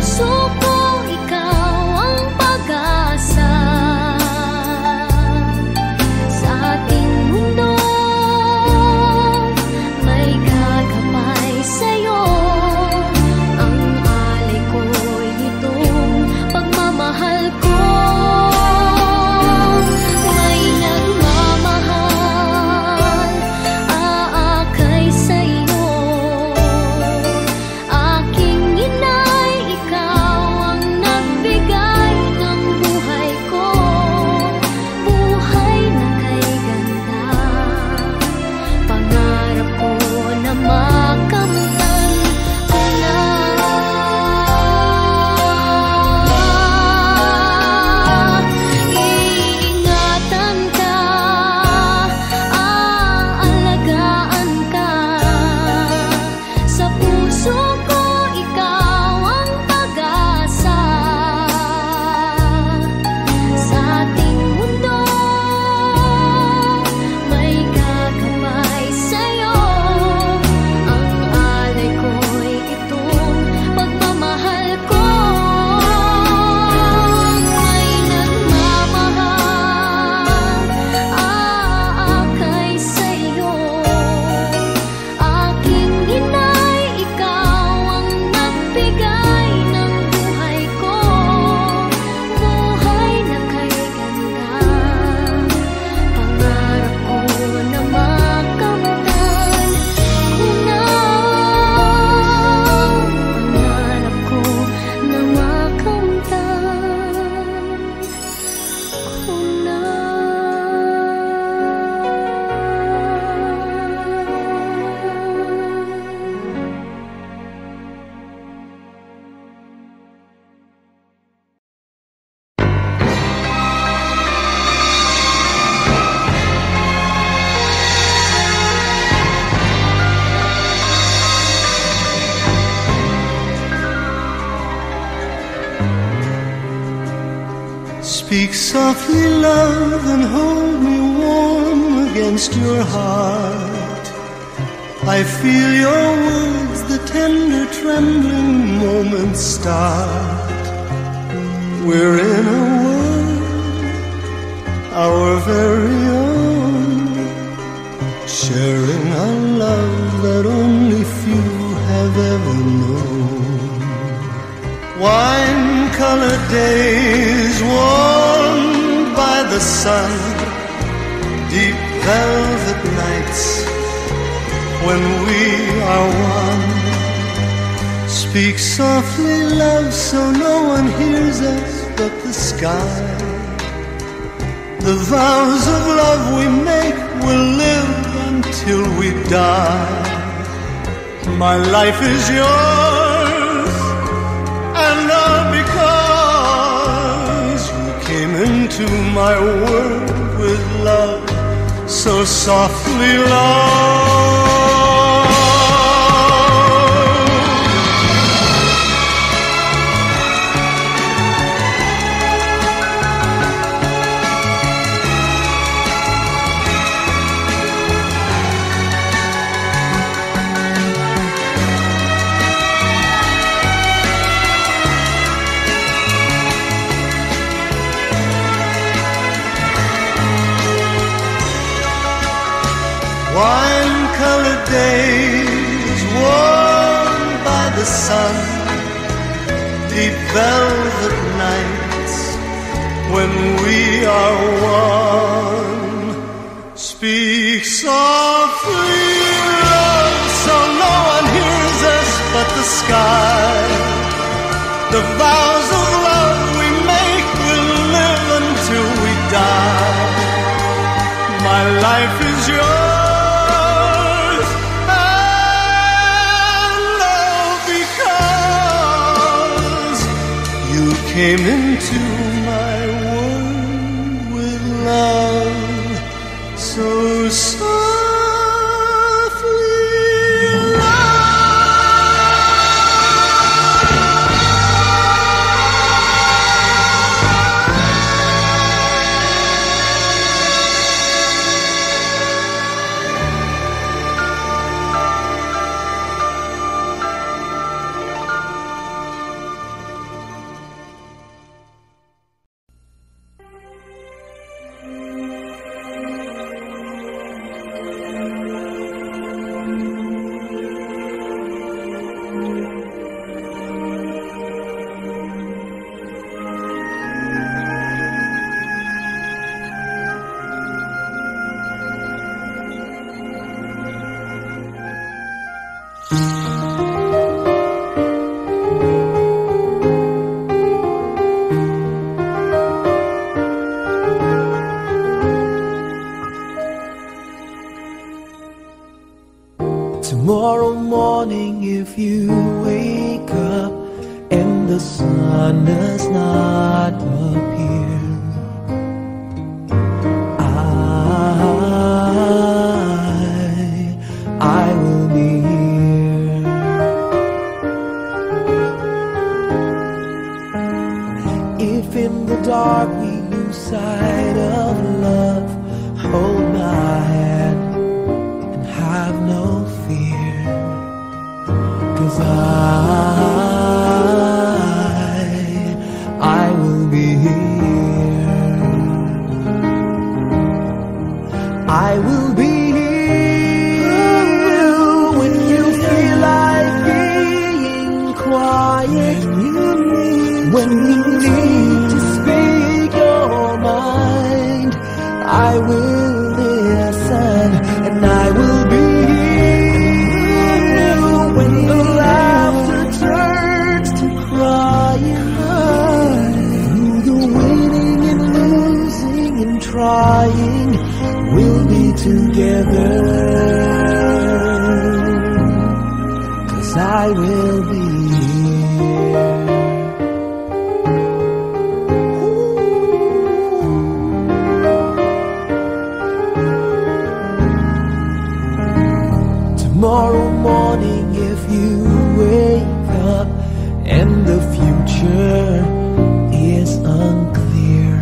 puso ko Speak softly, love, and hold me warm against your heart. I feel your words, the tender trembling moments start. We're in a world, our very own, sharing a love that only few have ever known. Wine-colored days warmed by the sun, deep velvet nights when we are one. Speak softly, love, so no one hears us but the sky. The vows of love we make will live until we die. My life is yours, and all because you came into my world with love, so softly, love. Wine-colored days warmed by the sun, deep velvet nights when we are one. Speak softly, love, so no one hears us but the sky. The vows of love we make will live until we die. My life is yours, came into my world with love, so softly, Tomorrow morning, if you wake up and the sun does not appear, I will be here. If in the dark we lose sight of love, hold my hand and have no fear, 'cause I will be here. I will be here when you feel like being quiet, when you need to speak your mind. I will listen, and I will be here when the laughter turns to crying. Through the winning and losing and trying, we'll be together, 'cause I will be here. Tomorrow morning, if you wake up and the future is unclear,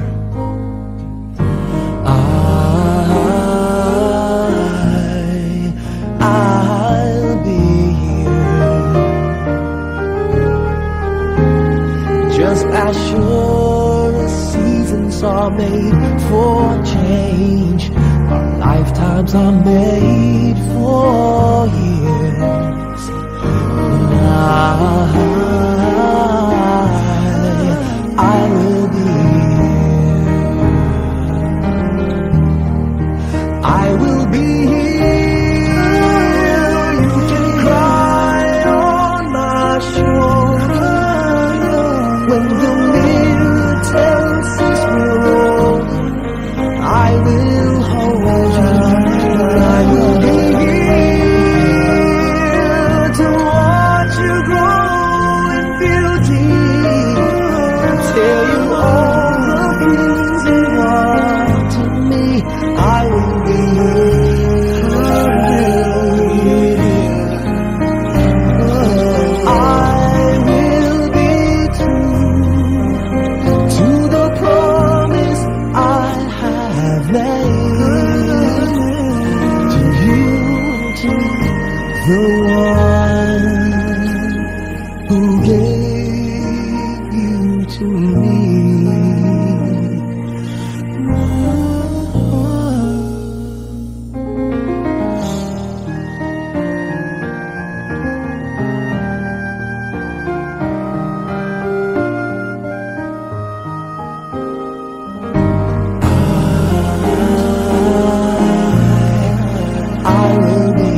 as sure as seasons are made for change, our lifetimes are made for years. I will be here. I will be here. You can cry on my shoulder when the mirror tells us we're old. I will hold you. I will be here to watch you grow in beauty, tell you all the things you are to me. I will be here. I will be true to the promise I have made to you, to the one who gave you to me. I will be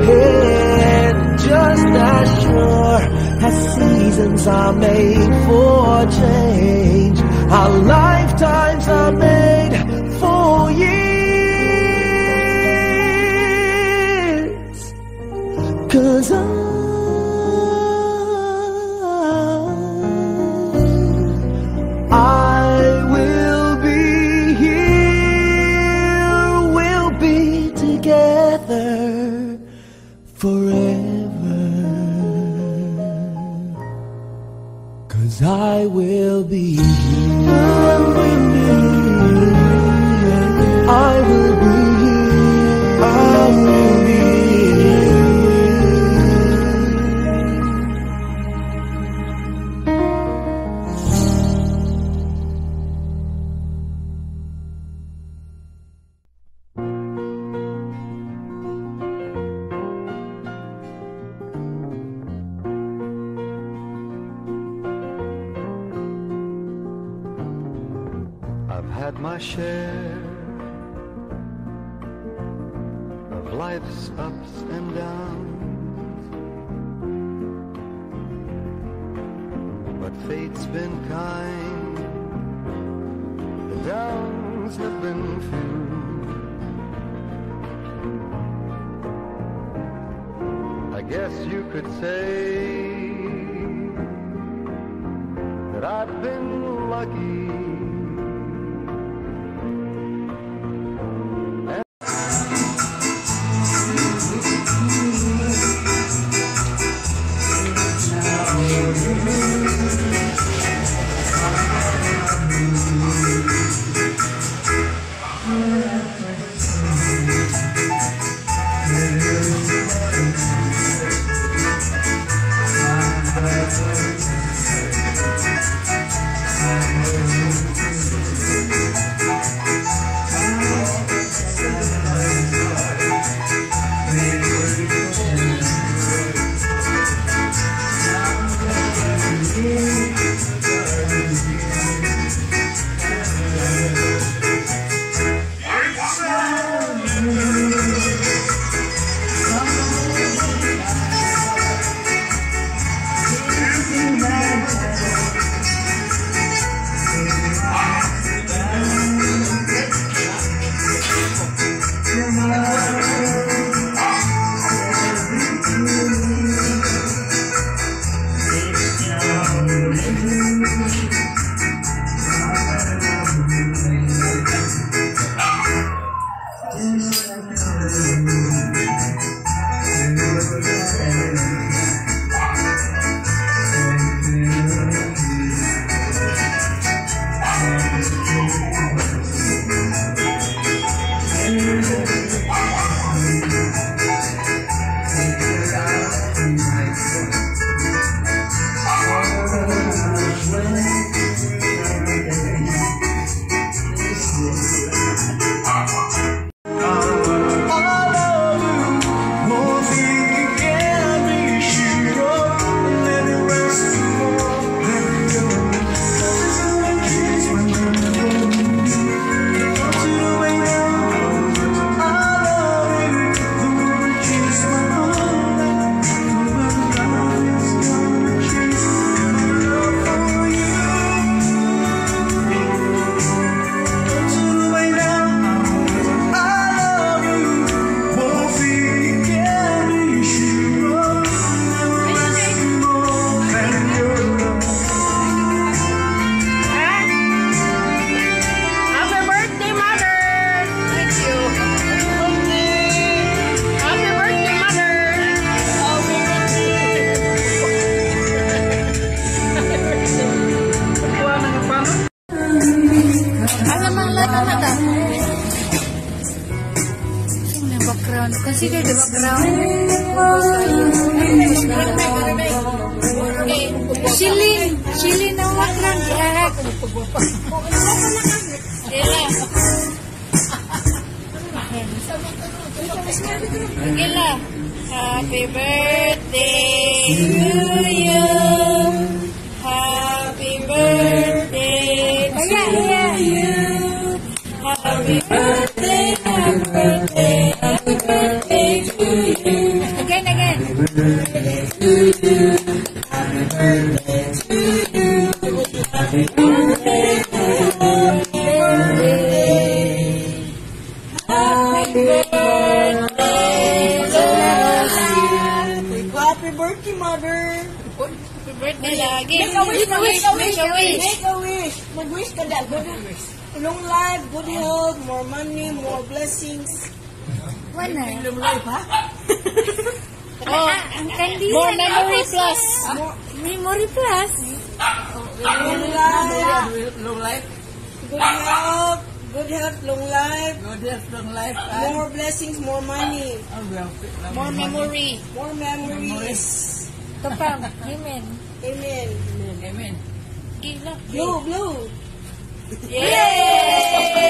here, just as sure as seasons are made for change, our lifetimes are made for years. 'Cause I will be here, we'll be together forever. 'Cause I will be here. I will be here. I will be here. I've had my share of life's ups and downs, but fate's been kind, the downs have been few. I guess you could say that I've been lucky. consider the background. Okay. Shilin ang background. Gila. Happy birthday to you. Happy birthday to you. Happy birthday, happy birthday, happy birthday to you. Again. Happy birthday to you. Happy birthday to you. Happy birthday, happy birthday. Happy birthday to you. Happy birthday, mother. Happy birthday lagi. Make a wish. Make a wish. Make a wish. Mag-wish ka dad. Long life, good health, more money, more blessings. Wala. Long life, ha? Oh, ang candy. More memory plus. Memory plus. Long life, Long life, good health, long life, good health, long life, more blessings, more money, More memory. more memories. Ito pa. Amen. Amen. Amen. Gila. Blue. Yay!